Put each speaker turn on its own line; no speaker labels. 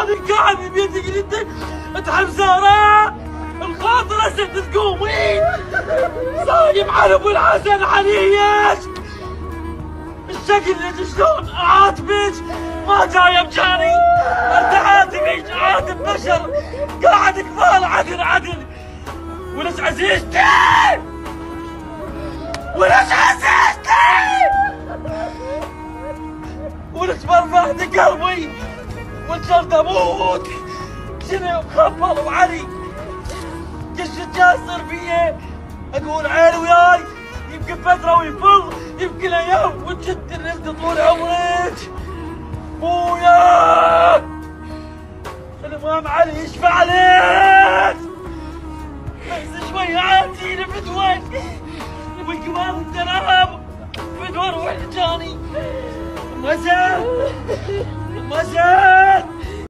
انا قاعد بيدك جدك اتحب زهراء الخاطر اسد تقومين صايم على ابو الحسن عليش الشكل اللي شلون عاتبك ما جاي بجاني انت عاتبك عاتب بشر قاعد كفال عدل ولش عزيزتي ولش عزيزتي ولش برفعت قلبي والجلد اموت شنو مخبل وعلي كل شي يصير فيه اقول عيل وياي يمكن فتره ويفض يمكن ايام وتشد الرزق طول عمرك بويا